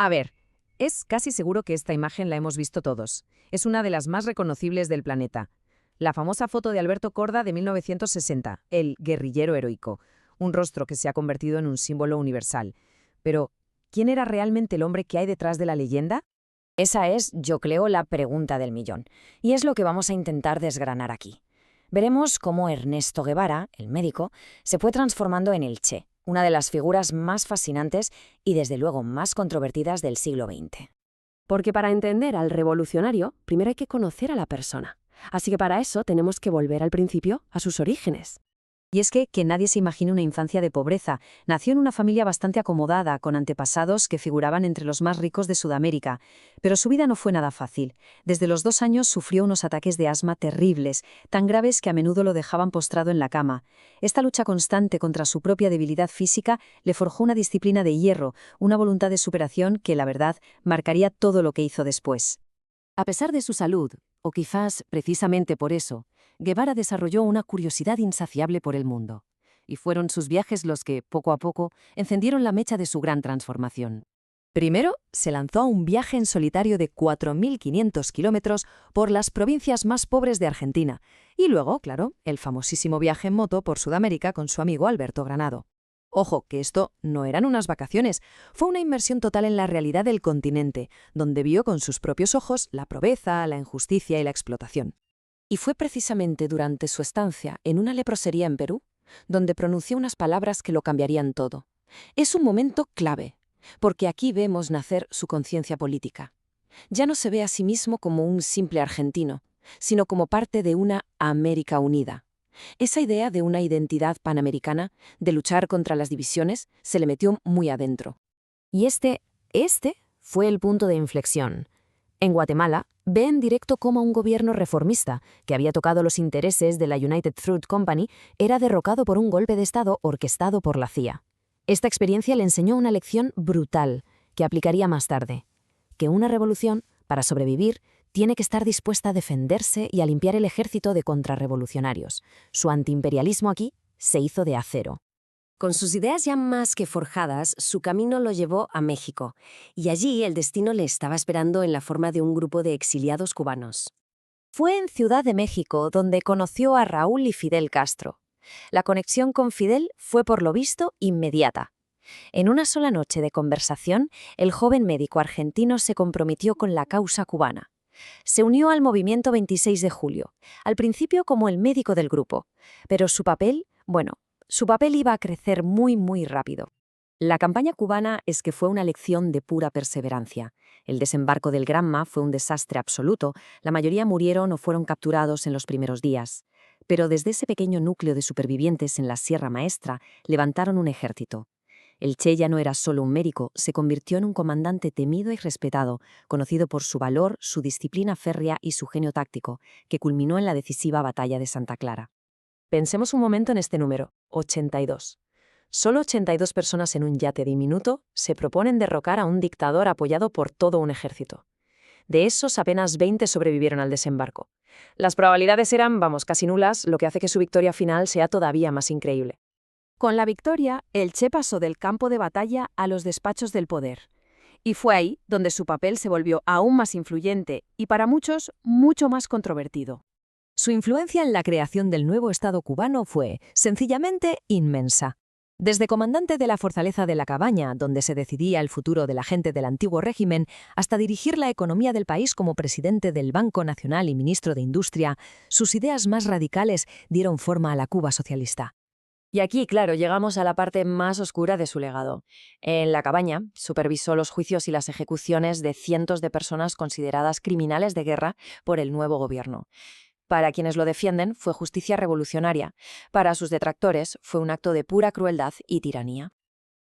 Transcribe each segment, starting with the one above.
A ver, es casi seguro que esta imagen la hemos visto todos. Es una de las más reconocibles del planeta. La famosa foto de Alberto Korda de 1960, el guerrillero heroico, un rostro que se ha convertido en un símbolo universal. Pero, ¿quién era realmente el hombre que hay detrás de la leyenda? Esa es, yo creo, la pregunta del millón. Y es lo que vamos a intentar desgranar aquí. Veremos cómo Ernesto Guevara, el médico, se fue transformando en el Che, una de las figuras más fascinantes y desde luego más controvertidas del siglo XX. Porque para entender al revolucionario, primero hay que conocer a la persona. Así que para eso tenemos que volver al principio, a sus orígenes. Y es que nadie se imagine una infancia de pobreza. Nació en una familia bastante acomodada, con antepasados que figuraban entre los más ricos de Sudamérica. Pero su vida no fue nada fácil. Desde los 2 años sufrió unos ataques de asma terribles, tan graves que a menudo lo dejaban postrado en la cama. Esta lucha constante contra su propia debilidad física le forjó una disciplina de hierro, una voluntad de superación que, la verdad, marcaría todo lo que hizo después. A pesar de su salud, o quizás precisamente por eso, Guevara desarrolló una curiosidad insaciable por el mundo. Y fueron sus viajes los que, poco a poco, encendieron la mecha de su gran transformación. Primero, se lanzó a un viaje en solitario de 4.500 kilómetros por las provincias más pobres de Argentina. Y luego, claro, el famosísimo viaje en moto por Sudamérica con su amigo Alberto Granado. Ojo, que esto no eran unas vacaciones, fue una inmersión total en la realidad del continente, donde vio con sus propios ojos la pobreza, la injusticia y la explotación. Y fue precisamente durante su estancia en una leprosería en Perú, donde pronunció unas palabras que lo cambiarían todo. Es un momento clave, porque aquí vemos nacer su conciencia política. Ya no se ve a sí mismo como un simple argentino, sino como parte de una América unida. Esa idea de una identidad panamericana, de luchar contra las divisiones, se le metió muy adentro. Y este fue el punto de inflexión. En Guatemala, ve en directo cómo un gobierno reformista, que había tocado los intereses de la United Fruit Company, era derrocado por un golpe de Estado orquestado por la CIA. Esta experiencia le enseñó una lección brutal, que aplicaría más tarde: que una revolución, para sobrevivir, tiene que estar dispuesta a defenderse y a limpiar el ejército de contrarrevolucionarios. Su antiimperialismo aquí se hizo de acero. Con sus ideas ya más que forjadas, su camino lo llevó a México, y allí el destino le estaba esperando en la forma de un grupo de exiliados cubanos. Fue en Ciudad de México donde conoció a Raúl y Fidel Castro. La conexión con Fidel fue, por lo visto, inmediata. En una sola noche de conversación, el joven médico argentino se comprometió con la causa cubana. Se unió al movimiento 26 de julio, al principio como el médico del grupo, pero su papel iba a crecer muy rápido. La campaña cubana es que fue una lección de pura perseverancia. El desembarco del Granma fue un desastre absoluto, la mayoría murieron o fueron capturados en los primeros días. Pero desde ese pequeño núcleo de supervivientes en la Sierra Maestra levantaron un ejército. El Che ya no era solo un médico, se convirtió en un comandante temido y respetado, conocido por su valor, su disciplina férrea y su genio táctico, que culminó en la decisiva batalla de Santa Clara. Pensemos un momento en este número, 82. Solo 82 personas en un yate diminuto se proponen derrocar a un dictador apoyado por todo un ejército. De esos, apenas 20 sobrevivieron al desembarco. Las probabilidades eran, casi nulas, lo que hace que su victoria final sea todavía más increíble. Con la victoria, el Che pasó del campo de batalla a los despachos del poder. Y fue ahí donde su papel se volvió aún más influyente y para muchos mucho más controvertido. Su influencia en la creación del nuevo Estado cubano fue, sencillamente, inmensa. Desde comandante de la fortaleza de La Cabaña, donde se decidía el futuro de la gente del antiguo régimen, hasta dirigir la economía del país como presidente del Banco Nacional y ministro de Industria, sus ideas más radicales dieron forma a la Cuba socialista. Y aquí, claro, llegamos a la parte más oscura de su legado. En La Cabaña supervisó los juicios y las ejecuciones de cientos de personas consideradas criminales de guerra por el nuevo gobierno. Para quienes lo defienden, fue justicia revolucionaria. Para sus detractores, fue un acto de pura crueldad y tiranía.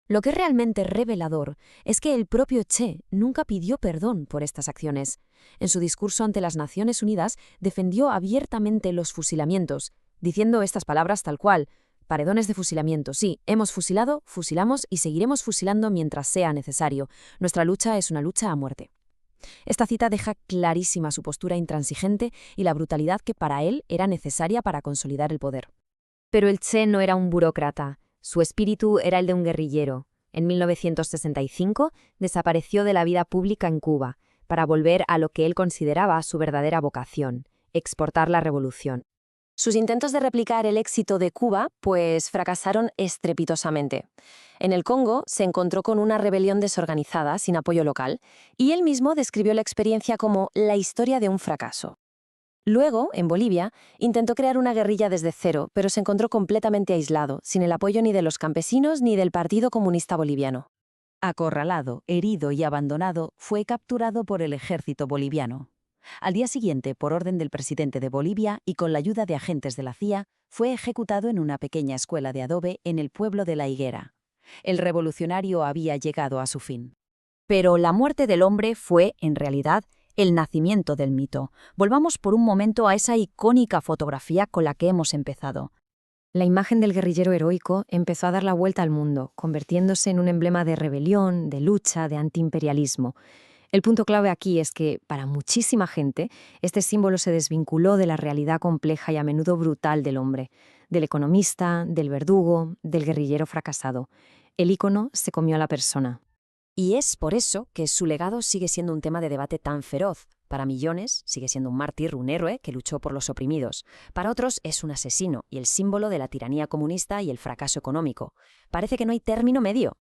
Lo que es realmente revelador es que el propio Che nunca pidió perdón por estas acciones. En su discurso ante las Naciones Unidas defendió abiertamente los fusilamientos, diciendo estas palabras tal cual: paredones de fusilamiento, sí, hemos fusilado, fusilamos y seguiremos fusilando mientras sea necesario. Nuestra lucha es una lucha a muerte. Esta cita deja clarísima su postura intransigente y la brutalidad que para él era necesaria para consolidar el poder. Pero el Che no era un burócrata, su espíritu era el de un guerrillero. En 1965 desapareció de la vida pública en Cuba para volver a lo que él consideraba su verdadera vocación, exportar la revolución. Sus intentos de replicar el éxito de Cuba, pues fracasaron estrepitosamente. En el Congo se encontró con una rebelión desorganizada, sin apoyo local, y él mismo describió la experiencia como la historia de un fracaso. Luego, en Bolivia, intentó crear una guerrilla desde cero, pero se encontró completamente aislado, sin el apoyo ni de los campesinos ni del Partido Comunista Boliviano. Acorralado, herido y abandonado, fue capturado por el ejército boliviano. Al día siguiente, por orden del presidente de Bolivia y con la ayuda de agentes de la CIA, fue ejecutado en una pequeña escuela de adobe en el pueblo de La Higuera. El revolucionario había llegado a su fin. Pero la muerte del hombre fue, en realidad, el nacimiento del mito. Volvamos por un momento a esa icónica fotografía con la que hemos empezado. La imagen del guerrillero heroico empezó a dar la vuelta al mundo, convirtiéndose en un emblema de rebelión, de lucha, de antiimperialismo. El punto clave aquí es que, para muchísima gente, este símbolo se desvinculó de la realidad compleja y a menudo brutal del hombre, del economista, del verdugo, del guerrillero fracasado. El ícono se comió a la persona. Y es por eso que su legado sigue siendo un tema de debate tan feroz. Para millones sigue siendo un mártir, un héroe que luchó por los oprimidos. Para otros es un asesino y el símbolo de la tiranía comunista y el fracaso económico. Parece que no hay término medio.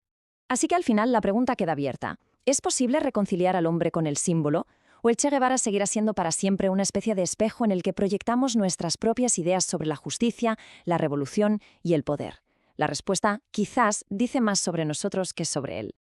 Así que al final la pregunta queda abierta. ¿Es posible reconciliar al hombre con el símbolo? ¿O el Che Guevara seguirá siendo para siempre una especie de espejo en el que proyectamos nuestras propias ideas sobre la justicia, la revolución y el poder? La respuesta quizás dice más sobre nosotros que sobre él.